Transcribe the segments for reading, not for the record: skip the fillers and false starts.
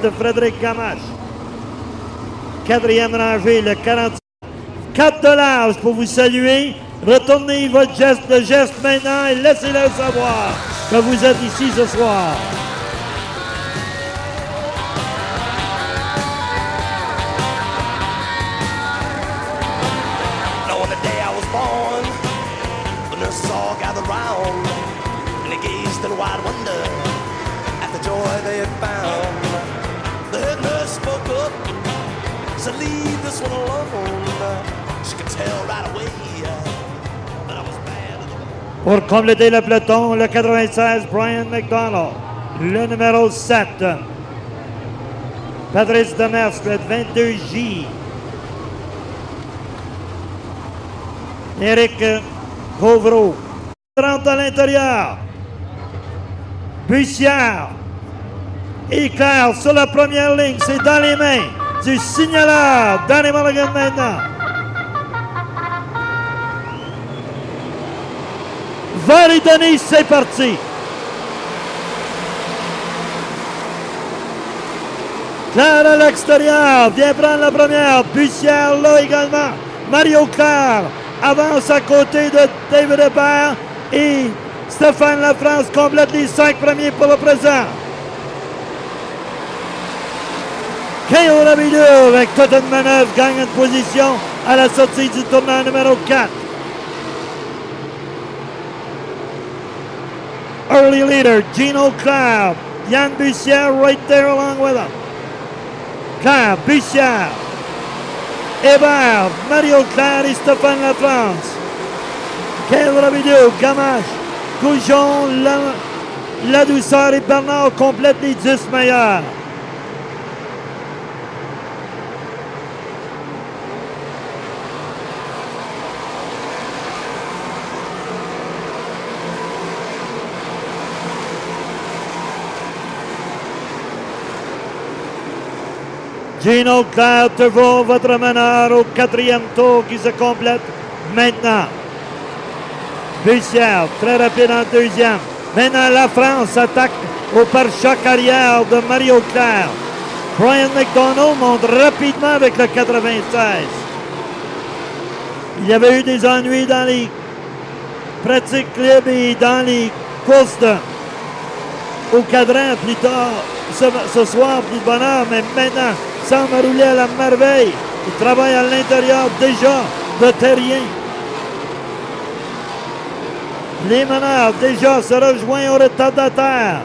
de Frédéric Gamache. Quatrième rangée, le 47. 4 de large pour vous saluer. Retournez votre geste, le geste maintenant et laissez-le savoir que vous êtes ici ce soir. On the day I was born, the nurses all gathered round, and they gazed in wide wonder at the joy they had found. The head nurse spoke up, said, "Leave this one alone." She could tell right away that I was bad. Pour compléter le peloton, le 96, Brian McDonald. Le numéro 7, Patrice Demers, le 22J. Éric Gauvreau. Rentre à l'intérieur. Bussière. Éclair sur la première ligne. C'est dans les mains du signaleur. Danny Mulligan maintenant. Va les donner, c'est parti. Claire à l'extérieur. Vient prendre la première. Bussière là également. Mario Claire avance à côté de David Hébert et Stéphane Lafrance complète les 5 premiers pour le présent. K.O. Labidou avec toute une manœuvre gagne une position à la sortie du tournant numéro 4. Early leader, Gino Claire. Yann Bussière right there along with him. Claire, Bussière, Hébert, Mario Claire et Stéphane Lafrance. K.O. Labidou, Gamache, Goujon, La Douceur et Bernard complètent les 10 meilleurs. Gino Claire, toujours votre meneur au 4e tour qui se complète maintenant. Bussière, très rapide en 2e. Maintenant, la France attaque au pare-choc arrière de Mario Claire. Brian McDonald monte rapidement avec le 96. Il y avait eu des ennuis dans les pratiques libres et dans les courses au cadran plus tard ce soir, plus de bonheur, mais maintenant, semble rouler à la merveille. Il travaille à l'intérieur déjà de Terrien. Les meneurs déjà se rejoignent au retardataire.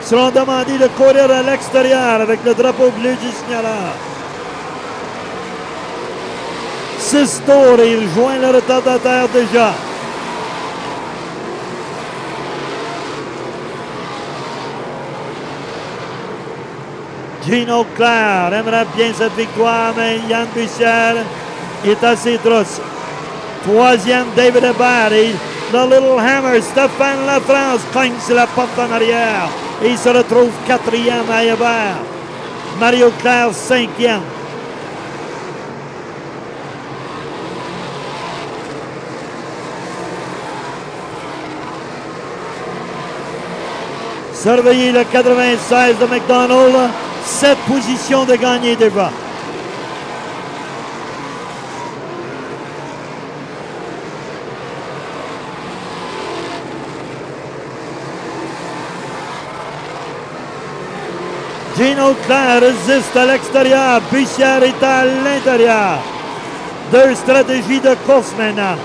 Ils seront demandés de courir à l'extérieur avec le drapeau bleu du signaleur. 6 tours et il rejoint le retardataire déjà. Gino Claire aimerait bien cette victoire, mais Yann Bussière est à ses trousses. 3e, David Hébert et le Little Hammer, Stéphane Lafrance cogne sur la porte en arrière et il se retrouve 4e à Hébert. Mario Claire 5e. Surveillez le 96 de McDonald. 7 positions de gagner déjà. Gino Claire résiste à l'extérieur. Bussière est à l'intérieur. 2 stratégies de course maintenant.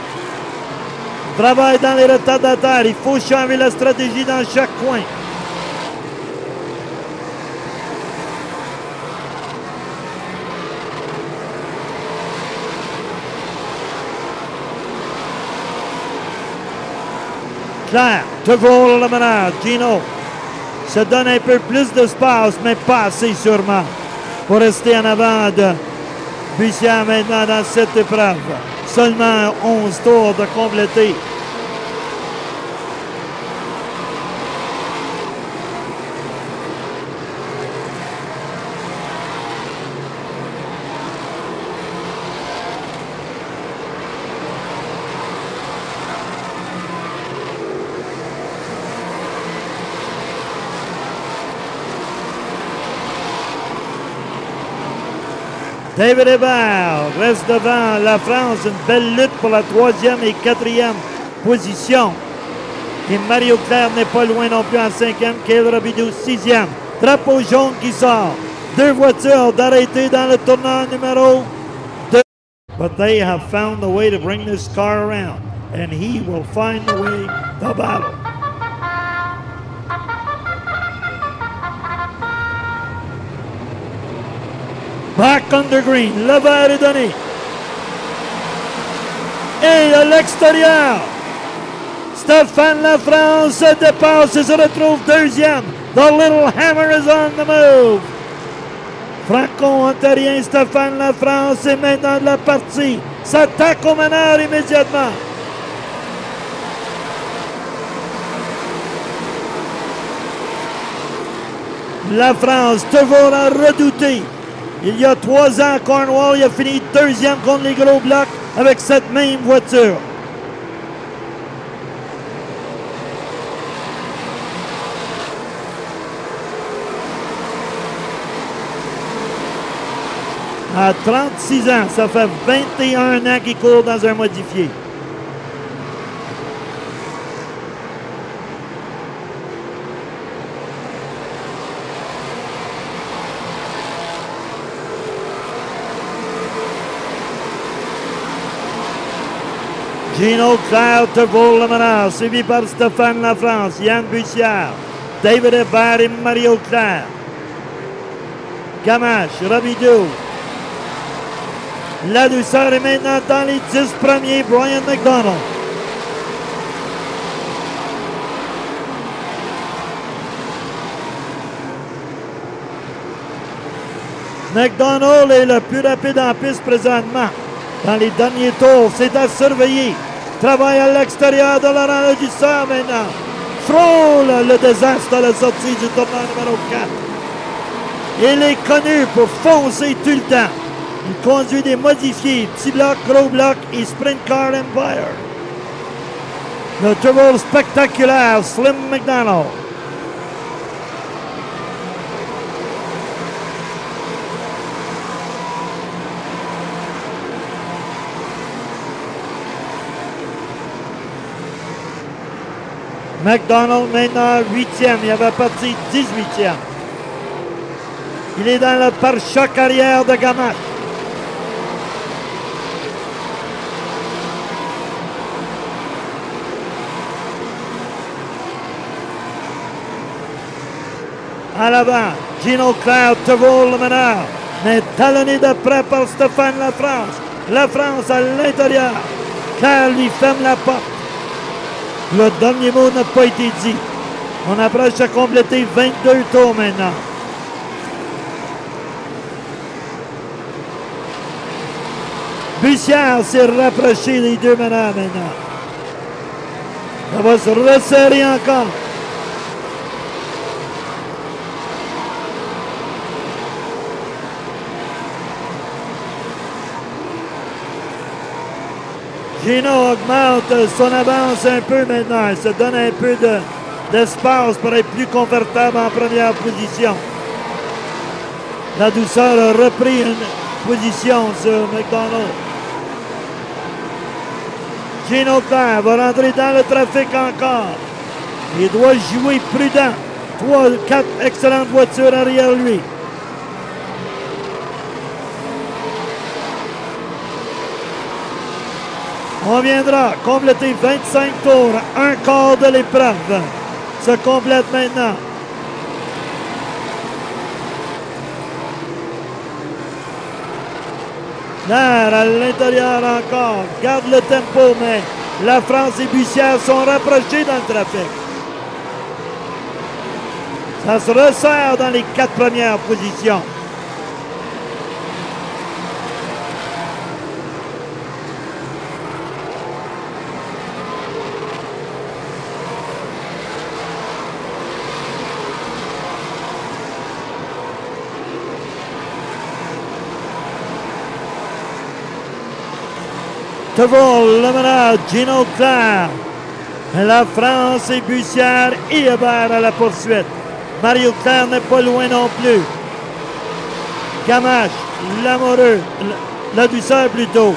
Travail dans les retardataires. Il faut changer la stratégie dans chaque coin. Claire, toujours le meneur. Gino se donne un peu plus d'espace, mais pas assez sûrement pour rester en avant de Bussière maintenant dans cette épreuve. Seulement 11 tours de compléter. David Hébert reste devant la France. Une belle lutte pour la 3e et 4e position. Et Mario Claire n'est pas loin non plus en 5e. Cale Robidou, 6e. Drapeau jaune qui sort. 2 voitures d'arrêter dans le tournant numéro 2. But they have found a way to bring this car around. And he will find the way to battle. Back under green, le vert est donné. Et à l'extérieur, Stéphane Lafrance se dépasse et se retrouve 2e. The Little Hammer is on the move. Franco-ontarien Stéphane Lafrance est maintenant de la partie. S'attaque au meneur immédiatement. Lafrance, toujours à redouter. Il y a 3 ans, Cornwall, il a fini 2e contre les gros blocs avec cette même voiture. À 36 ans, ça fait 21 ans qu'il court dans un modifié. Gino Claire toujours le meneur, suivi par Stéphane Lafrance, Yann Bussière, David Hébert et Mario Claire. Gamache, Robidou. La douceur est maintenant dans les 10 premiers, Brian McDonald. McDonald est le plus rapide en piste présentement. Dans les derniers tours, c'est à surveiller. Travaille à l'extérieur de Laurent Dussard maintenant. Frôle le désastre à la sortie du tournant numéro 4. Il est connu pour foncer tout le temps. Il conduit des modifiés, petits blocs, gros blocs et Sprint Car Empire. Le toujours spectaculaire Slim McDonald. McDonald maintenant 8e, il avait parti 18e. Il est dans le pare-choc arrière de Gamache. À l'avant, Gino Claire, toujours le meneur, mais talonné de près par Stéphane Lafrance. Lafrance à l'intérieur. Claire lui ferme la porte. Le dernier mot n'a pas été dit. On approche à compléter 22 tours maintenant. Bussière s'est rapproché des 2 meneurs maintenant. Ça va se resserrer encore. Gino augmente son avance un peu maintenant. Il se donne un peu d'espace pour être plus confortable en première position. La douceur a repris une position sur McDonald. Gino Claire va rentrer dans le trafic encore. Il doit jouer prudent. 3-4 excellentes voitures derrière lui. On viendra compléter 25 tours. Un quart de l'épreuve se complète maintenant. L'air à l'intérieur encore. Garde le tempo, mais la France et Bussière sont rapprochés dans le trafic. Ça se resserre dans les 4 premières positions. Toujours le meneur Gino Claire. La France et Bussière et Hébert à la poursuite. Mario Claire n'est pas loin non plus. Gamache, l'amoureux, la douceur plutôt.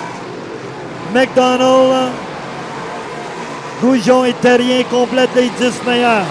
McDonald, Goujon et Terrien complètent les 10 meilleurs.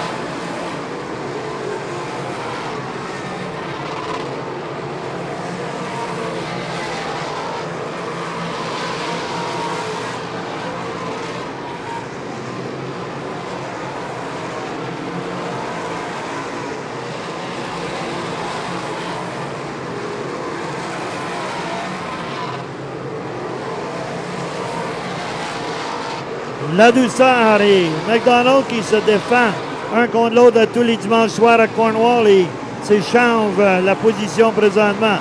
La douceur et McDonald qui se défend un contre l'autre tous les dimanches soirs à Cornwall et s'échange la position présentement.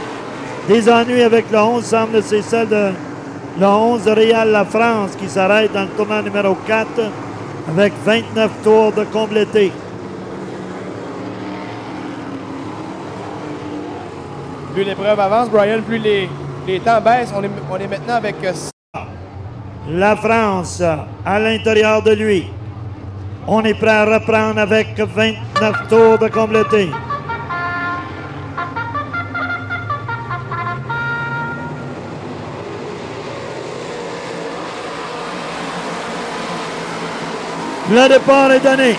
Des ennuis avec le 11 semble c'est celle de le 11 de Réal La France qui s'arrête dans le tournoi numéro 4 avec 29 tours de complétés. Plus l'épreuve avance, Brian, plus les temps baissent. On est maintenant avec La France à l'intérieur de lui. On est prêt à reprendre avec 29 tours de complété. Le départ est donné.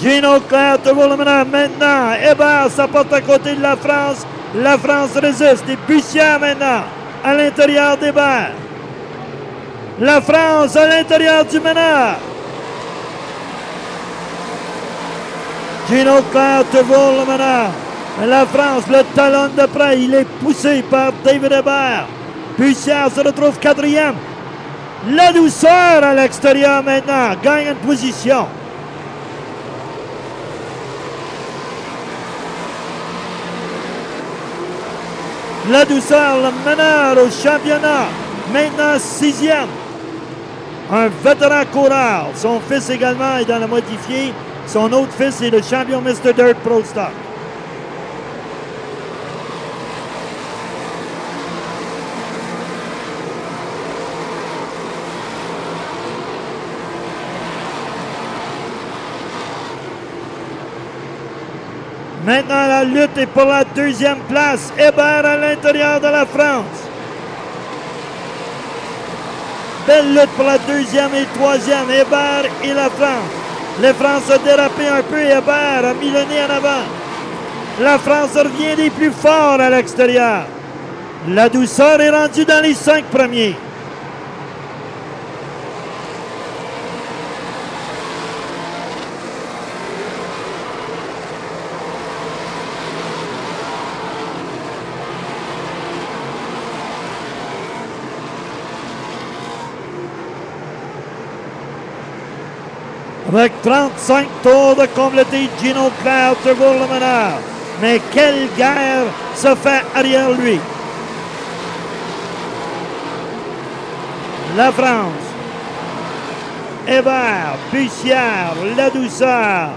Gino Claire toujours le meneur. Maintenant, Hébert s'apporte à côté de la France. La France résiste. Et Bussière maintenant à l'intérieur d'Hébert. La France à l'intérieur du meneur. Gino Claire toujours le meneur. La France, le talon de près, il est poussé par David Hébert. Bussière se retrouve quatrième. La douceur à l'extérieur maintenant, gagne une position. La douceur, le meneur au championnat, maintenant sixième. Un vétéran coureur. Son fils également est dans la modifiée. Son autre fils est le champion Mr. Dirt Pro Stock. Maintenant, la lutte est pour la deuxième place. Hébert à l'intérieur de la France. Belle lutte pour la deuxième et troisième. Hébert et la France. Les France ont dérapé un peu. Hébert a mis le nez en avant. La France revient des plus forts à l'extérieur. La douceur est rendue dans les 5 premiers. Avec 35 tours de complété, Gino Claire toujours le meneur. Mais quelle guerre se fait derrière lui. La France. Hébert, Bussière, la douceur.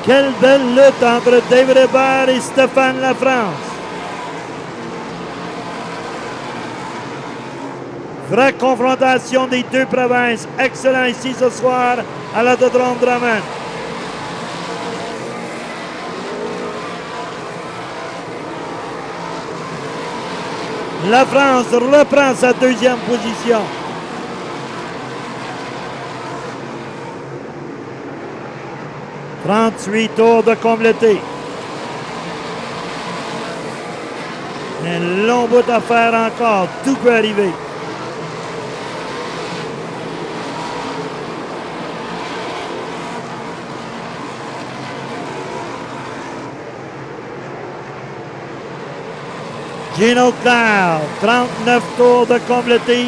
Quelle belle lutte entre David Hébert et Stéphane Lafrance. Vraie confrontation des deux provinces. Excellent ici ce soir à l'Autodrome Drummond. La France reprend sa deuxième position. « 38 tours de complété. Un long bout à faire encore. Tout peut arriver. Gino Claire, 39 tours de complété,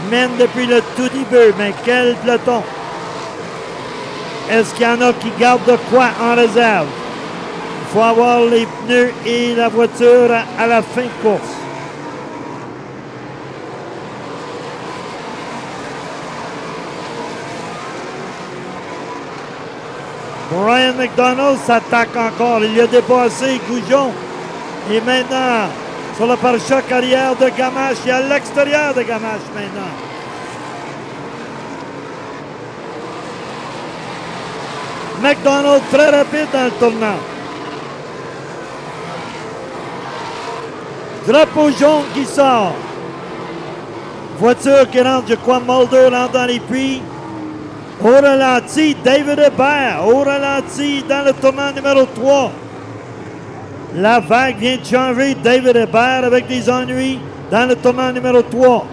mène depuis le tout début, mais quel peloton! Est-ce qu'il y en a qui gardent de quoi en réserve? Il faut avoir les pneus et la voiture à la fin de course. Brian McDonald s'attaque encore. Il a dépassé Goujon. Et maintenant, sur le pare-choc arrière de Gamache et à l'extérieur de Gamache maintenant. McDonald très rapide dans le tournant. Drapeau jaune qui sort. Voiture qui rentre, je crois, Mulder rentre dans les puits. Au ralenti, David Hébert. Au ralenti dans le tournant numéro 3. La vague vient de changer. David Hébert avec des ennuis dans le tournant numéro 3.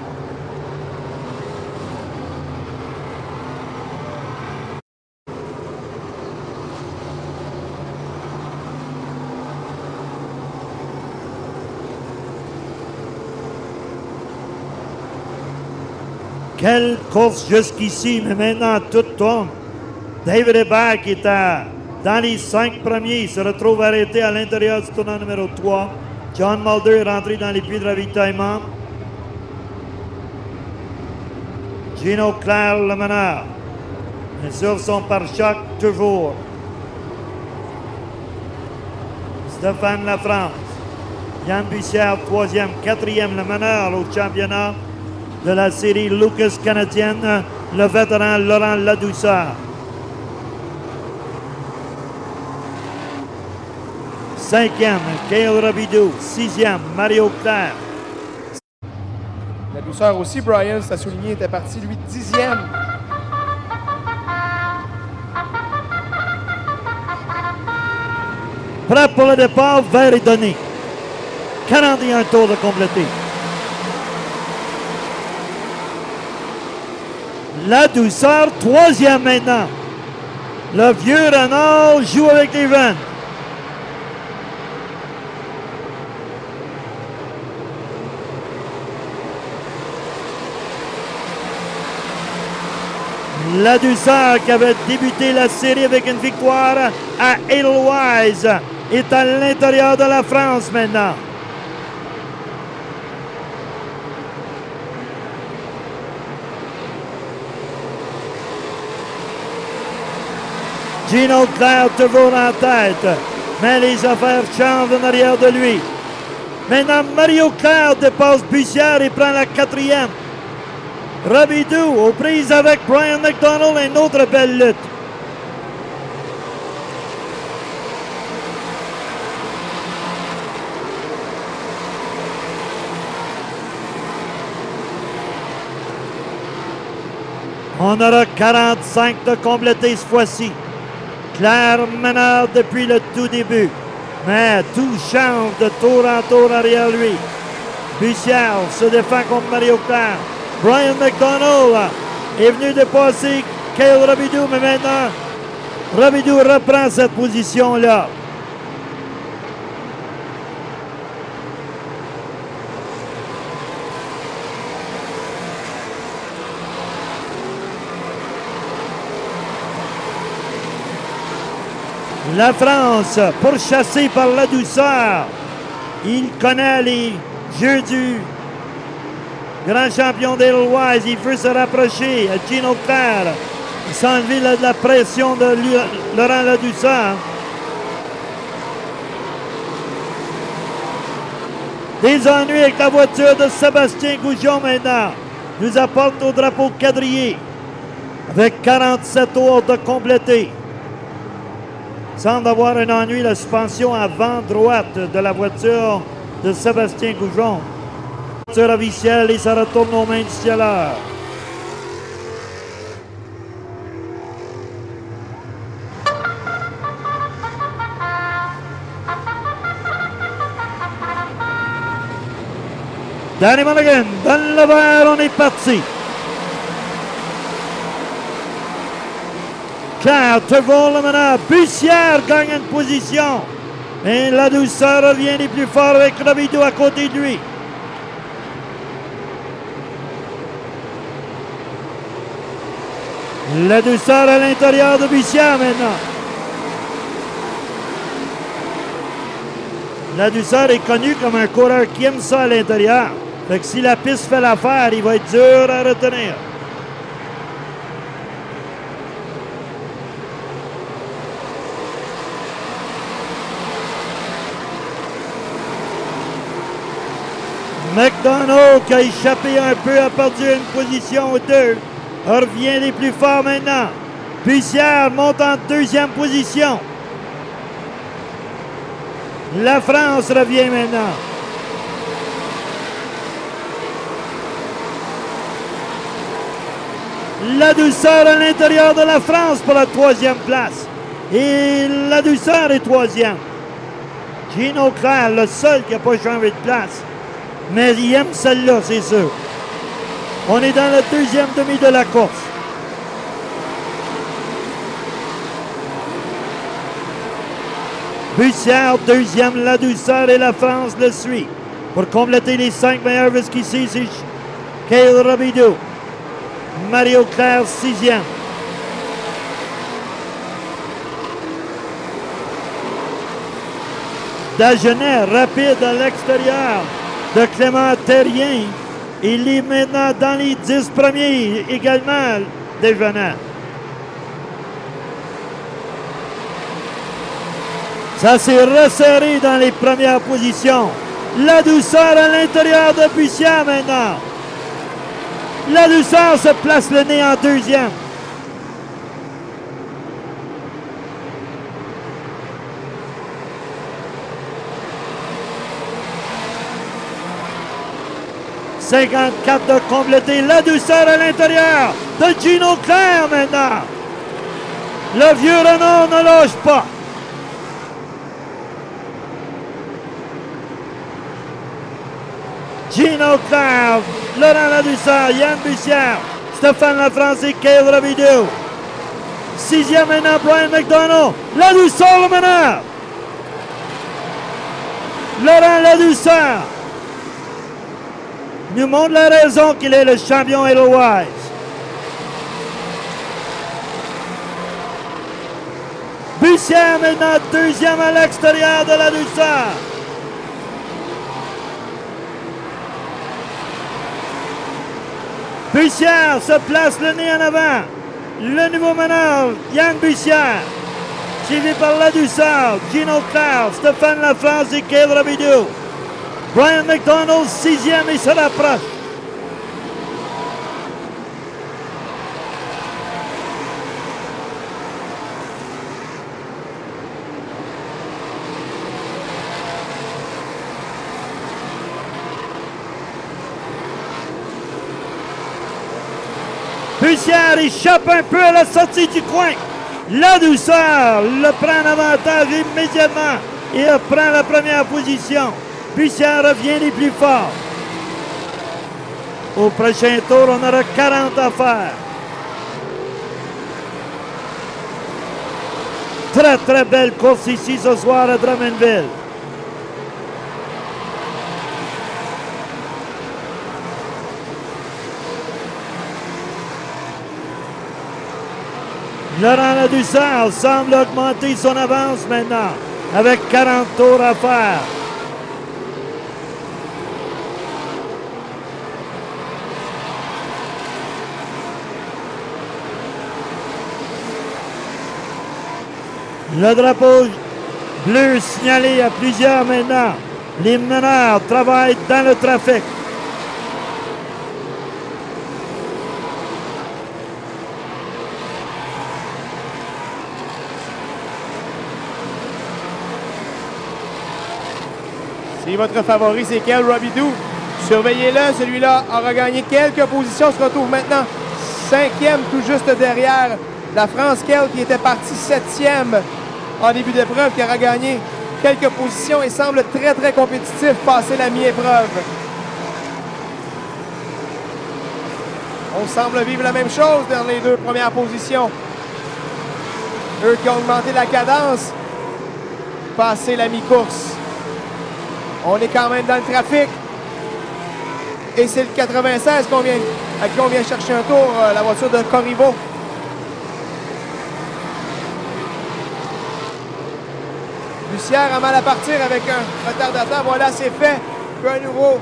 Quelle course jusqu'ici, mais maintenant tout tourne. David Hébert qui est dans les 5 premiers se retrouve arrêté à l'intérieur du tournant numéro 3. John Mulder est rentré dans les puits de ravitaillement. Gino Claire, le meneur. Et sur son pare-choc, toujours. Stéphane Lafrance. Yann Bussière, 3e, 4e, le meneur au championnat de la série Lucas canadienne, le vétéran Laurent Ladouceur. 5e, Cale Robidoux. 6e, Mario Claire. Ladouceur aussi, Brian, c'est à souligner, était parti, lui, 10e. Prêt pour le départ, vert est donné. 41 tours de compléter. Ladouceur, 3e maintenant. Le vieux renard joue avec les jeunes. Ladouceur qui avait débuté la série avec une victoire à Edelweiss est à l'intérieur de la France maintenant. Gino Claire toujours en tête, mais les affaires changent en arrière de lui. Maintenant, Mario Claire dépasse Bussière et prend la 4e. Robidoux aux prises avec Brian McDonald, une autre belle lutte. On aura 45 de compléter cette fois-ci. Claire meneur depuis le tout début. Mais tout change de tour en tour arrière lui. Bussière se défend contre Mario Claire. Brian McDonald est venu dépasser Cale Robidoux, mais maintenant, Robidoux reprend cette position-là. La France, pourchassée par Ladouceur. Il connaît les jeux du grand champion d'Edelweiss. Il veut se rapprocher. Gino Claire, s'enlever de la pression de Laurent Ladouceur. Des ennuis avec la voiture de Sébastien Goujon maintenant. Nous apporte au drapeau quadrillé. Avec 47 tours de compléter. Semble avoir un ennui, la suspension avant droite de la voiture de Sébastien Goujon. Voiture officielle et ça retourne aux mains du cieleur. Danny Monaghan donne le vert, on est parti. Claire, toujours le meneur. Bussière gagne une position. Et Ladouceur revient les plus forts avec Robidoux à côté de lui. Ladouceur à l'intérieur de Bussière maintenant. Ladouceur est connu comme un coureur qui aime ça à l'intérieur. Fait que si la piste fait l'affaire, il va être dur à retenir. McDonald qui a échappé un peu, a perdu une position ou deux. Revient les plus forts maintenant. Bussière monte en deuxième position. La France revient maintenant. La douceur à l'intérieur de la France pour la troisième place. Et la douceur est troisième. Gino Clair, le seul qui n'a pas changé de place. Mais il aime celle-là, c'est sûr. On est dans le deuxième demi de la course. Bussière, deuxième, la douceur et la France le suit. Pour compléter les 5 meilleurs jusqu'ici, c'est Cale Robidoux. Mario Clair, sixième. Dagenet, rapide à l'extérieur de Clément Terrien. Il est maintenant dans les 10 premiers également, Dagenet. Ça s'est resserré dans les premières positions. La douceur à l'intérieur de Bussière maintenant. La douceur se place le nez en deuxième. « 54 de compléter. La douceur à l'intérieur de Gino Clair maintenant. Le vieux renard ne lâche pas. Gino Clair, Laurent Ladouceur, Yann Bussière, Stéphane Lafrance et Cale Robidoux. Sixième maintenant, Brian McDonald. Ladouceur le meneur. Laurent Ladouceur nous montre la raison qu'il est le champion Edelweiss. Bussière maintenant, deuxième à l'extérieur de la douceur. Bussière se place le nez en avant. Le nouveau meneur, Yann Bussière. Suivi par la douceur, Gino Clair, Stéphane Lafrance et Cale Robidoux. Brian McDonald, sixième, et se rapproche. Bussière échappe un peu à la sortie du coin. La douceur le prend en avantage immédiatement et prend la première position. Bussière revient les plus forts. Au prochain tour, on aura 40 à faire. Très, très belle course ici ce soir à Drummondville. Laurent Ladouceur semble augmenter son avance maintenant, avec 40 tours à faire. Le drapeau bleu signalé à plusieurs maintenant. Les meneurs travaillent dans le trafic. Si votre favori, c'est Cale Robidoux, surveillez-le. Celui-là aura gagné quelques positions. Se retrouve maintenant cinquième, tout juste derrière la France. Cale qui était parti septième en début d'épreuve, qui aura gagné quelques positions et semble très, très compétitif passer la mi-épreuve. On semble vivre la même chose dans les deux premières positions. Eux qui ont augmenté la cadence, passer la mi-course. On est quand même dans le trafic. Et c'est le 96 à qui on vient chercher un tour, la voiture de Corriveau. Bussière a mal à partir avec un retardateur. Voilà, c'est fait. Il peut à nouveau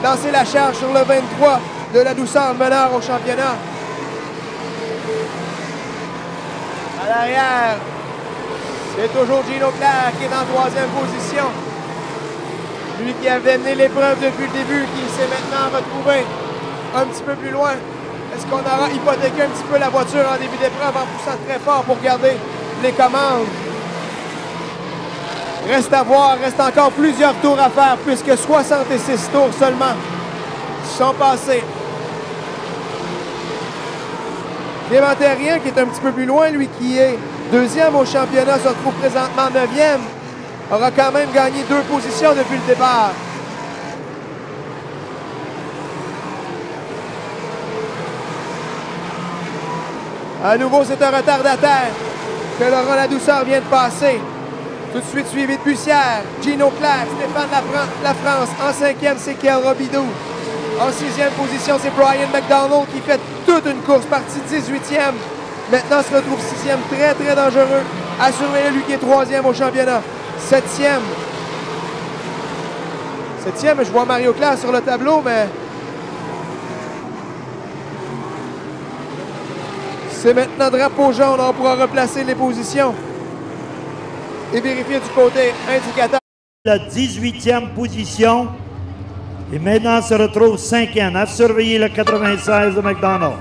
lancer la charge sur le 23 de la douceur, meneur au championnat. À l'arrière, c'est toujours Gino Clair qui est en troisième position. Lui qui avait mené l'épreuve depuis le début, qui s'est maintenant retrouvé un petit peu plus loin Est-ce qu'on aura hypothéqué un petit peu la voiture en début d'épreuve en poussant très fort pour garder les commandes? Reste à voir, reste encore plusieurs tours à faire puisque 66 tours seulement sont passés. Clément Terrien, qui est un petit peu plus loin, lui qui est deuxième au championnat, se retrouve présentement 9e. Aura quand même gagné 2 positions depuis le départ. À nouveau, c'est un retardataire que Laurent Ladouceur vient de passer. Tout de suite suivi de Bussière, Gino Claire, Stéphane Lafrance. En 5e, c'est Kel Robidoux. En 6e position, c'est Brian McDonald qui fait toute une course, partie 18e. Maintenant, se retrouve 6e, très, très dangereux. À surveiller, lui qui est 3e au championnat. 7e. 7e, je vois Mario Claire sur le tableau, mais... c'est maintenant drapeau jaune, on pourra replacer les positions et vérifier du côté indicateur. La 18e position. Et maintenant se retrouve 5e. À surveiller le 96 de McDonald.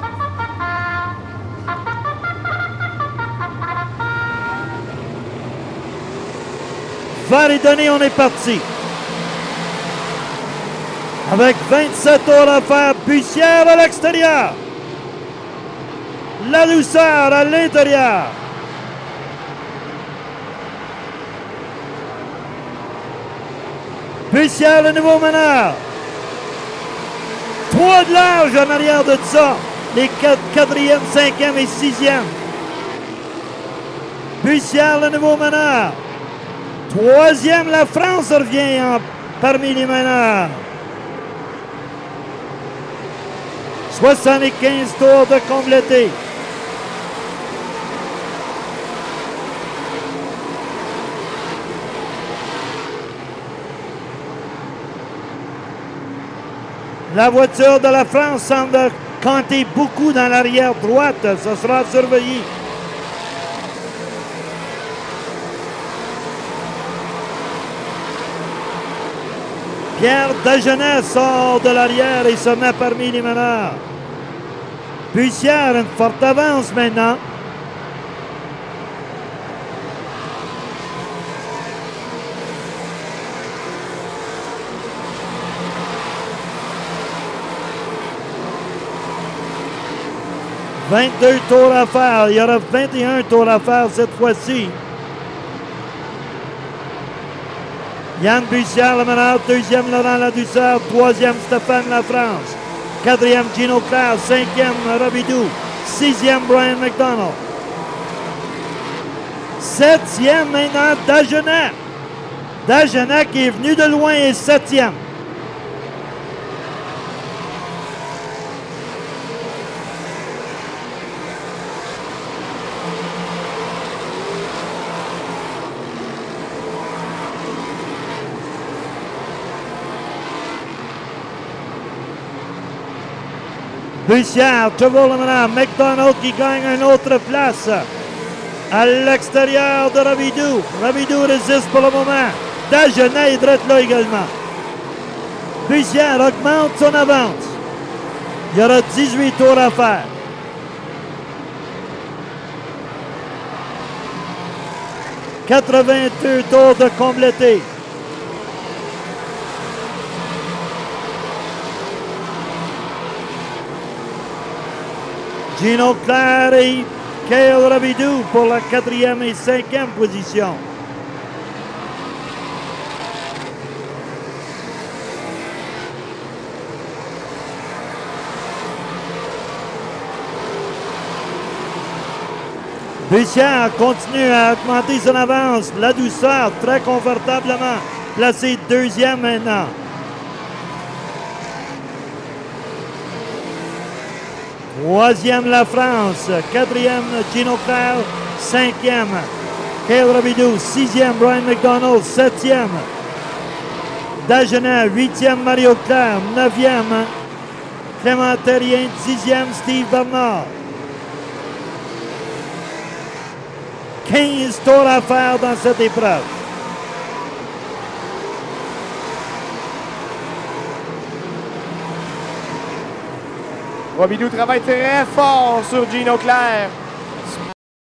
Varidoni, on est parti. Avec 27 tours à faire, Bussière à l'extérieur. Ladouceur à l'intérieur. Bussière, le nouveau meneur. 3 de large en arrière de ça. Les 4e, 5e et 6e. Bussière, le nouveau meneur. 3e, la France revient parmi les meneurs. 75 tours de compléter. La voiture de la France semble canter beaucoup dans l'arrière droite. Ce sera surveillé. Pierre Dagenet sort de l'arrière et se met parmi les meneurs. Bussière, une forte avance maintenant. « 22 tours à faire. Il y aura 21 tours à faire cette fois-ci. Yann Bussière, le meneur. 2e, Laurent Ladouceur. 3e, Stéphane Lafrance. 4e, Gino Claire. 5e, Robidoux. 6e, Brian McDonald. 7e, maintenant, Dagenet. Dagenet qui est venu de loin est 7e. Bussière, toujours le meneur. McDonald qui gagne une autre place. À l'extérieur de Robidoux. Robidoux résiste pour le moment. Dagenet est droit là également. Bussière augmente son avance. Il y aura 18 tours à faire. « 82 tours de compléter. Gino Claire et Kel Robidoux pour la 4e et 5e position. Bussière continue à augmenter son avance. Ladouceur très confortablement placé 2e maintenant. Troisième, la France. 4e, Gino Claire. 5e, Kel Robidoux. 6e, Brian McDonald. 7e, Dagenet. 8e, Mario Claire. 9e, Clément Terrien. 10e, Steve Bernard. 15 tours à faire dans cette épreuve. Robidoux travaille très fort sur Gino Claire.